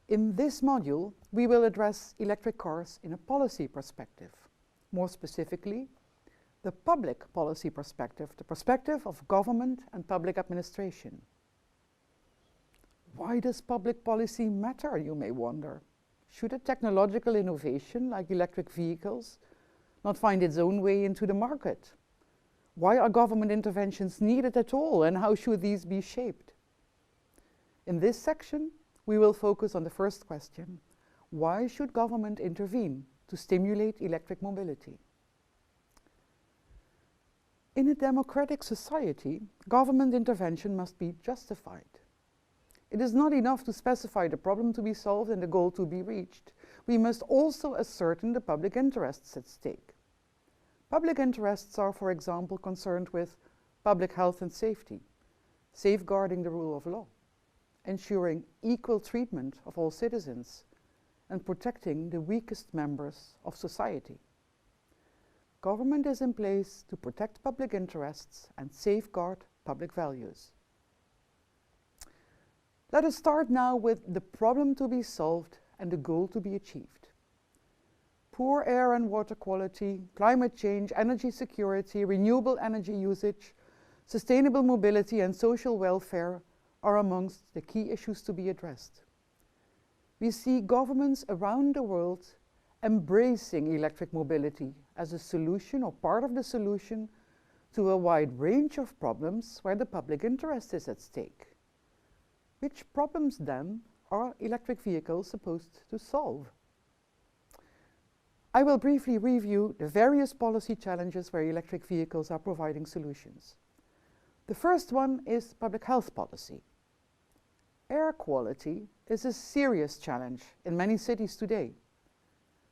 In this module, we will address electric cars in a policy perspective. More specifically, the public policy perspective, the perspective of government and public administration. Why does public policy matter, you may wonder? Should a technological innovation like electric vehicles not find its own way into the market? Why are government interventions needed at all, and how should these be shaped? In this section, we will focus on the first question: why should government intervene to stimulate electric mobility? In a democratic society, government intervention must be justified. It is not enough to specify the problem to be solved and the goal to be reached. We must also ascertain the public interests at stake. Public interests are, for example, concerned with public health and safety, safeguarding the rule of law, ensuring equal treatment of all citizens, and protecting the weakest members of society. Government is in place to protect public interests and safeguard public values. Let us start now with the problem to be solved and the goal to be achieved. Poor air and water quality, climate change, energy security, renewable energy usage, sustainable mobility and social welfare are amongst the key issues to be addressed. We see governments around the world embracing electric mobility as a solution or part of the solution to a wide range of problems where the public interest is at stake. Which problems then are electric vehicles supposed to solve? I will briefly review the various policy challenges where electric vehicles are providing solutions. The first one is public health policy. Air quality is a serious challenge in many cities today.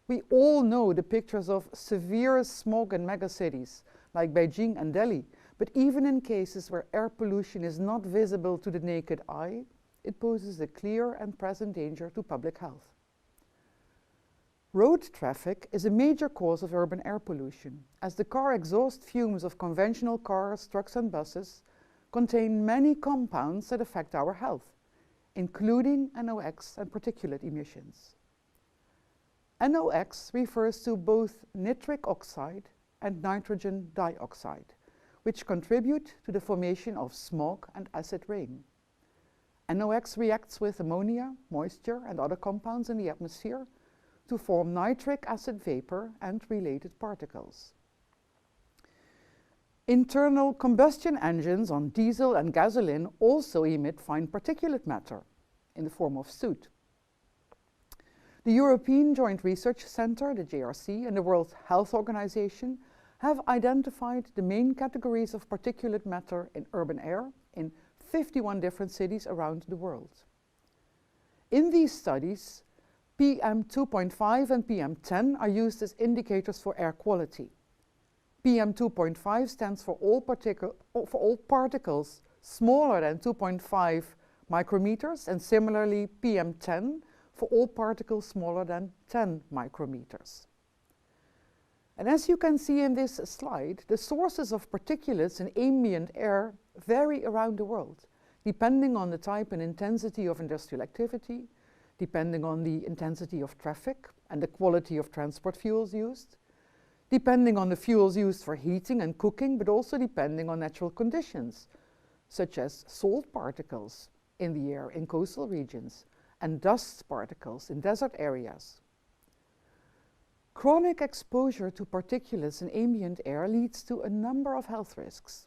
We all know the pictures of severe smog in megacities like Beijing and Delhi, but even in cases where air pollution is not visible to the naked eye, it poses a clear and present danger to public health. Road traffic is a major cause of urban air pollution, as the car exhaust fumes of conventional cars, trucks and buses contain many compounds that affect our health, including NOx and particulate emissions. NOx refers to both nitric oxide and nitrogen dioxide, which contribute to the formation of smog and acid rain. NOx reacts with ammonia, moisture and other compounds in the atmosphere to form nitric acid vapor and related particles. Internal combustion engines on diesel and gasoline also emit fine particulate matter in the form of soot. The European Joint Research Centre, the JRC, and the World Health Organization have identified the main categories of particulate matter in urban air in 51 different cities around the world. In these studies, PM2.5 and PM10 are used as indicators for air quality. PM2.5 stands for all particles smaller than 2.5 micrometers, and similarly PM10 for all particles smaller than 10 micrometers. And as you can see in this slide, the sources of particulates in ambient air vary around the world, depending on the type and intensity of industrial activity, depending on the intensity of traffic and the quality of transport fuels used, depending on the fuels used for heating and cooking, but also depending on natural conditions, such as salt particles in the air in coastal regions and dust particles in desert areas. Chronic exposure to particulates in ambient air leads to a number of health risks.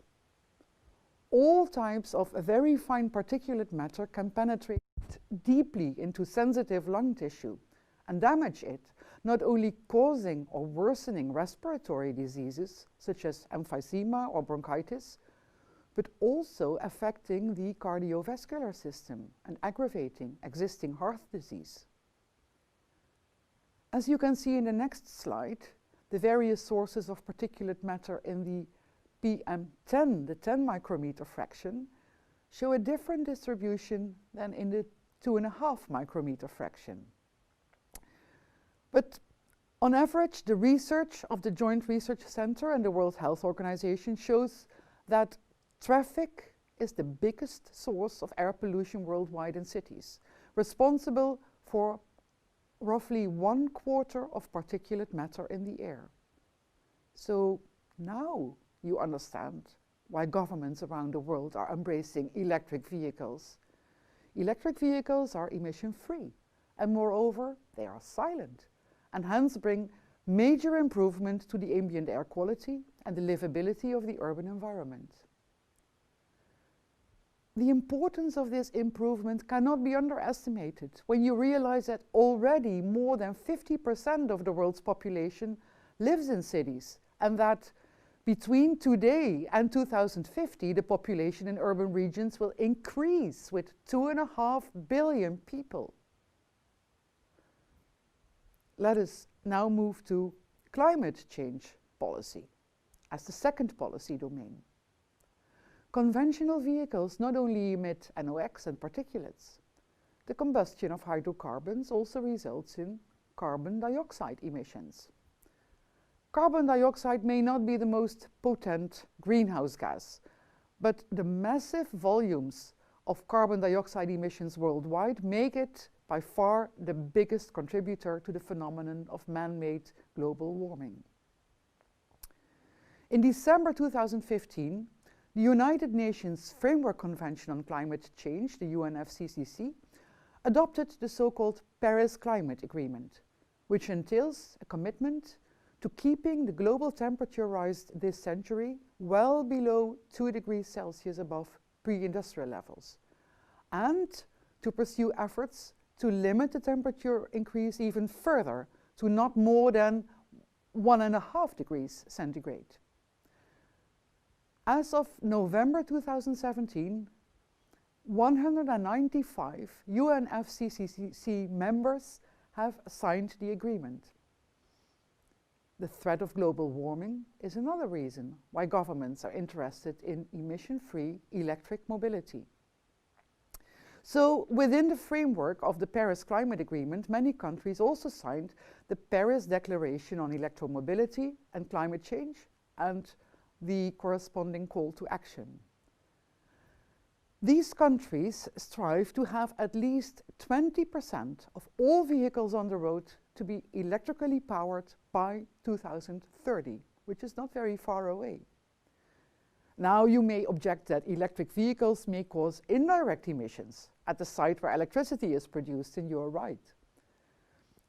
All types of very fine particulate matter can penetrate deeply into sensitive lung tissue and damage it, not only causing or worsening respiratory diseases such as emphysema or bronchitis, but also affecting the cardiovascular system and aggravating existing heart disease. As you can see in the next slide, the various sources of particulate matter in the PM10, the 10 micrometer fraction, show a different distribution than in the 2.5 micrometer fraction. But on average, the research of the Joint Research Centre and the World Health Organization shows that traffic is the biggest source of air pollution worldwide in cities, responsible for roughly 1/4 of particulate matter in the air. So now you understand why governments around the world are embracing electric vehicles. Electric vehicles are emission-free, and moreover, they are silent, and hence bring major improvement to the ambient air quality and the livability of the urban environment. The importance of this improvement cannot be underestimated when you realize that already more than 50% of the world's population lives in cities, and that between today and 2050, the population in urban regions will increase with 2.5 billion people. Let us now move to climate change policy as the second policy domain. Conventional vehicles not only emit NOx and particulates. The combustion of hydrocarbons also results in carbon dioxide emissions. Carbon dioxide may not be the most potent greenhouse gas, but the massive volumes of carbon dioxide emissions worldwide make it by far the biggest contributor to the phenomenon of man-made global warming. In December 2015, the United Nations Framework Convention on Climate Change, the UNFCCC, adopted the so-called Paris Climate Agreement, which entails a commitment to keeping the global temperature rise this century well below 2 degrees Celsius above pre-industrial levels, and to pursue efforts to limit the temperature increase even further to not more than 1.5 degrees centigrade. As of November 2017, 195 UNFCCC members have signed the agreement. The threat of global warming is another reason why governments are interested in emission-free electric mobility. So, within the framework of the Paris Climate Agreement, many countries also signed the Paris Declaration on Electromobility and Climate Change and the corresponding call to action. These countries strive to have at least 20% of all vehicles on the road to be electrically powered by 2030, which is not very far away. Now you may object that electric vehicles may cause indirect emissions at the site where electricity is produced, and you're right.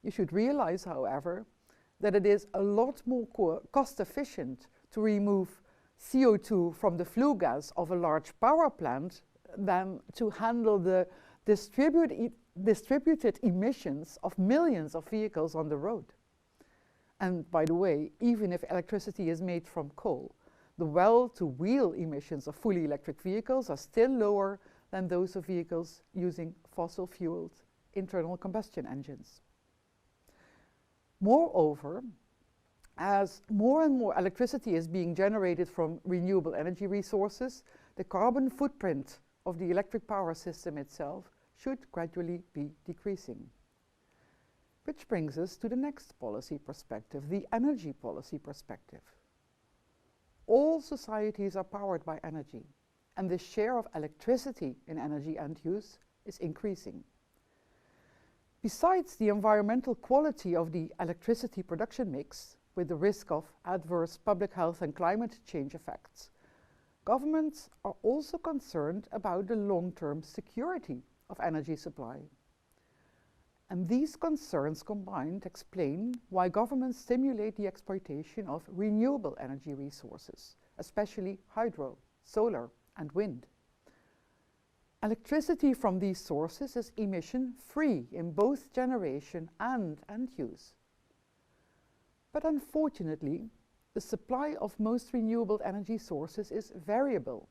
You should realize, however, that it is a lot more cost efficient to remove CO2 from the flue gas of a large power plant than to handle the distributed emissions of millions of vehicles on the road. And by the way, even if electricity is made from coal, the well-to-wheel emissions of fully electric vehicles are still lower than those of vehicles using fossil-fueled internal combustion engines. Moreover, as more and more electricity is being generated from renewable energy resources, the carbon footprint of the electric power system itself should gradually be decreasing. Which brings us to the next policy perspective, the energy policy perspective. All societies are powered by energy, and the share of electricity in energy end use is increasing. Besides the environmental quality of the electricity production mix, with the risk of adverse public health and climate change effects, governments are also concerned about the long-term security of energy supply. And these concerns combined explain why governments stimulate the exploitation of renewable energy resources, especially hydro, solar, and wind. Electricity from these sources is emission-free in both generation and end use. But unfortunately, the supply of most renewable energy sources is variable.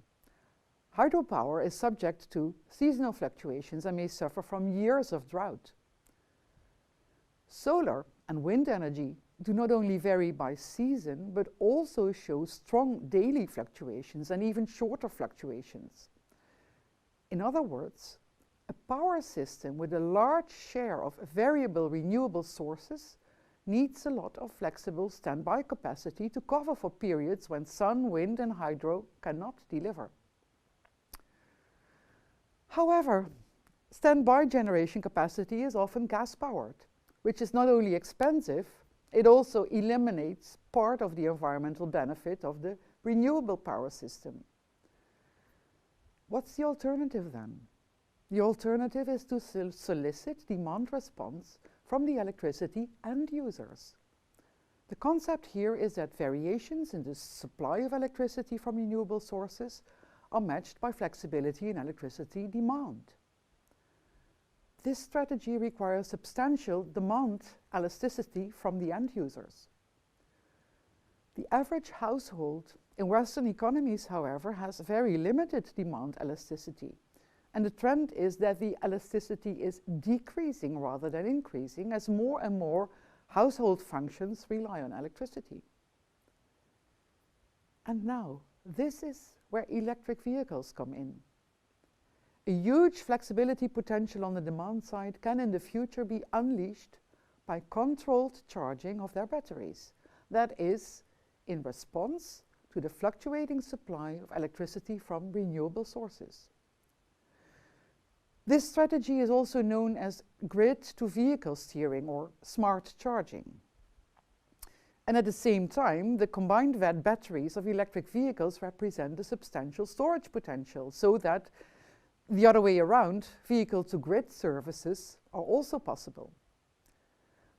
Hydropower is subject to seasonal fluctuations and may suffer from years of drought. Solar and wind energy do not only vary by season, but also show strong daily fluctuations and even shorter fluctuations. In other words, a power system with a large share of variable renewable sources needs a lot of flexible standby capacity to cover for periods when sun, wind, and hydro cannot deliver. However, Standby generation capacity is often gas-powered, which is not only expensive, it also eliminates part of the environmental benefit of the renewable power system. What's the alternative then? The alternative is to solicit demand response from the electricity end users. The concept here is that variations in the supply of electricity from renewable sources are matched by flexibility in electricity demand. This strategy requires substantial demand elasticity from the end users. The average household in Western economies, however, has very limited demand elasticity. And the trend is that the elasticity is decreasing rather than increasing as more and more household functions rely on electricity. And now, this is where electric vehicles come in. A huge flexibility potential on the demand side can in the future be unleashed by controlled charging of their batteries. That is, in response to the fluctuating supply of electricity from renewable sources. This strategy is also known as grid-to-vehicle steering or smart charging. And at the same time, the combined batteries of electric vehicles represent a substantial storage potential, so that the other way around, vehicle-to-grid services are also possible.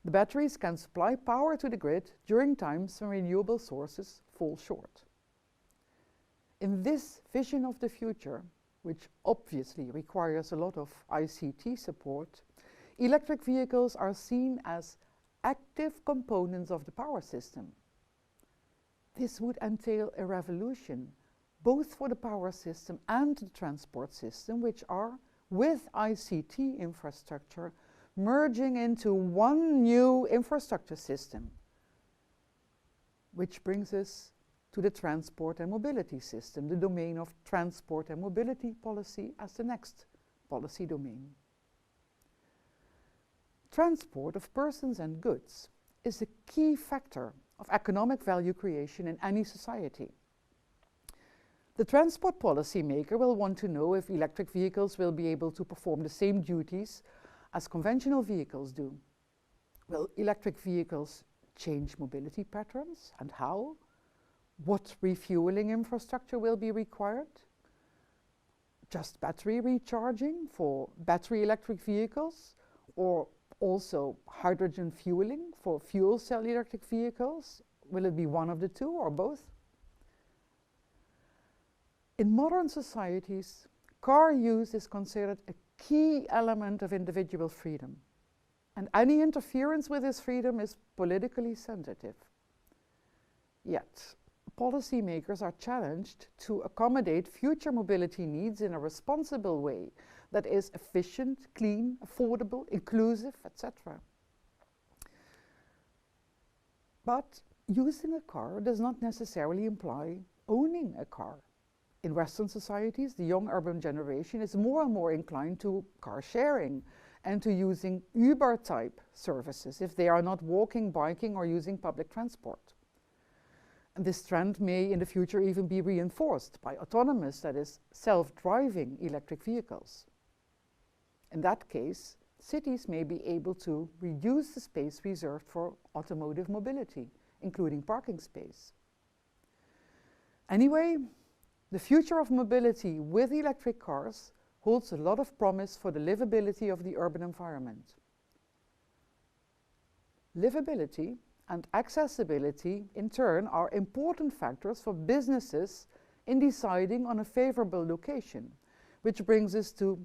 The batteries can supply power to the grid during times when renewable sources fall short. In this vision of the future, which obviously requires a lot of ICT support, electric vehicles are seen as active components of the power system. This would entail a revolution, both for the power system and the transport system, which are, with ICT infrastructure, merging into one new infrastructure system. Which brings us to the transport and mobility system, the domain of transport and mobility policy as the next policy domain. Transport of persons and goods is a key factor of economic value creation in any society. The transport policy maker will want to know if electric vehicles will be able to perform the same duties as conventional vehicles do. Will electric vehicles change mobility patterns, and how? What refueling infrastructure will be required? Just battery recharging for battery electric vehicles, or also hydrogen fueling for fuel cell electric vehicles? Will it be one of the two or both? In modern societies, car use is considered a key element of individual freedom, and any interference with this freedom is politically sensitive. Yet, policymakers are challenged to accommodate future mobility needs in a responsible way that is efficient, clean, affordable, inclusive, etc. But using a car does not necessarily imply owning a car. In Western societies, the young urban generation is more and more inclined to car sharing and to using Uber-type services if they are not walking, biking, or using public transport. And this trend may in the future even be reinforced by autonomous, that is, self-driving electric vehicles. In that case, cities may be able to reduce the space reserved for automotive mobility, including parking space. Anyway, the future of mobility with electric cars holds a lot of promise for the livability of the urban environment. Livability and accessibility, in turn, are important factors for businesses in deciding on a favorable location, which brings us to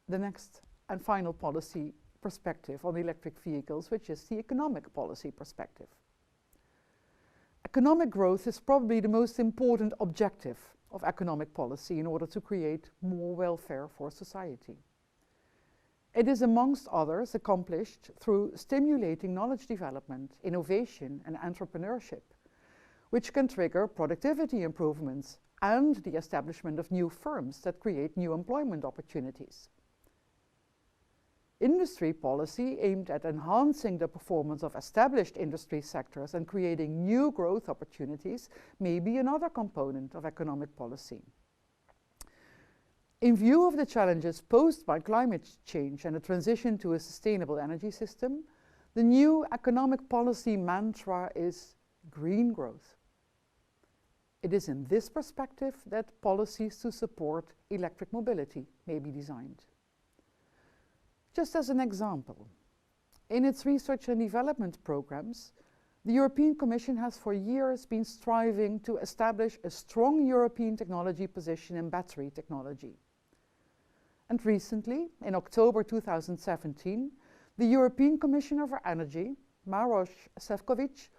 the next and final policy perspective on electric vehicles, which is the economic policy perspective. Economic growth is probably the most important objective of economic policy in order to create more welfare for society. It is amongst others accomplished through stimulating knowledge development, innovation and entrepreneurship, which can trigger productivity improvements and the establishment of new firms that create new employment opportunities. Industry policy aimed at enhancing the performance of established industry sectors and creating new growth opportunities may be another component of economic policy. In view of the challenges posed by climate change and the transition to a sustainable energy system, the new economic policy mantra is green growth. It is in this perspective that policies to support electric mobility may be designed. Just as an example, in its research and development programs, the European Commission has for years been striving to establish a strong European technology position in battery technology. And recently, in October 2017, the European Commissioner for Energy, Maroš Šefčovič,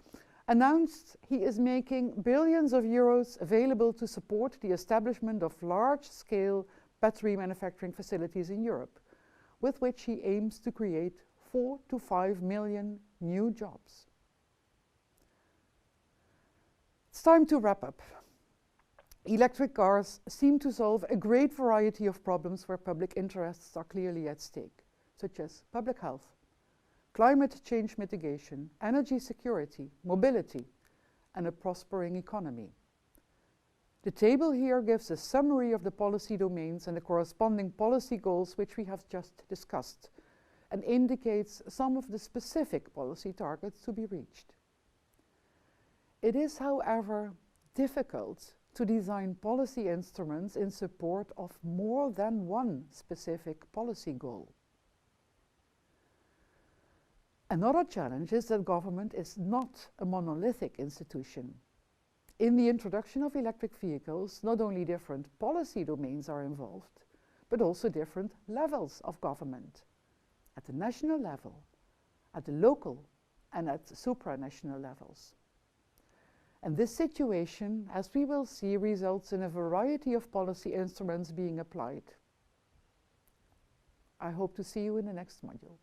announced he is making billions of euros available to support the establishment of large-scale battery manufacturing facilities in Europe, with which he aims to create 4 to 5 million new jobs. It's time to wrap up. Electric cars seem to solve a great variety of problems where public interests are clearly at stake, such as public health, climate change mitigation, energy security, mobility, and a prospering economy. The table here gives a summary of the policy domains and the corresponding policy goals which we have just discussed, and indicates some of the specific policy targets to be reached. It is, however, difficult to design policy instruments in support of more than one specific policy goal. Another challenge is that government is not a monolithic institution. In the introduction of electric vehicles, not only different policy domains are involved, but also different levels of government, at the national level, at the local, and at supranational levels. And this situation, as we will see, results in a variety of policy instruments being applied. I hope to see you in the next module.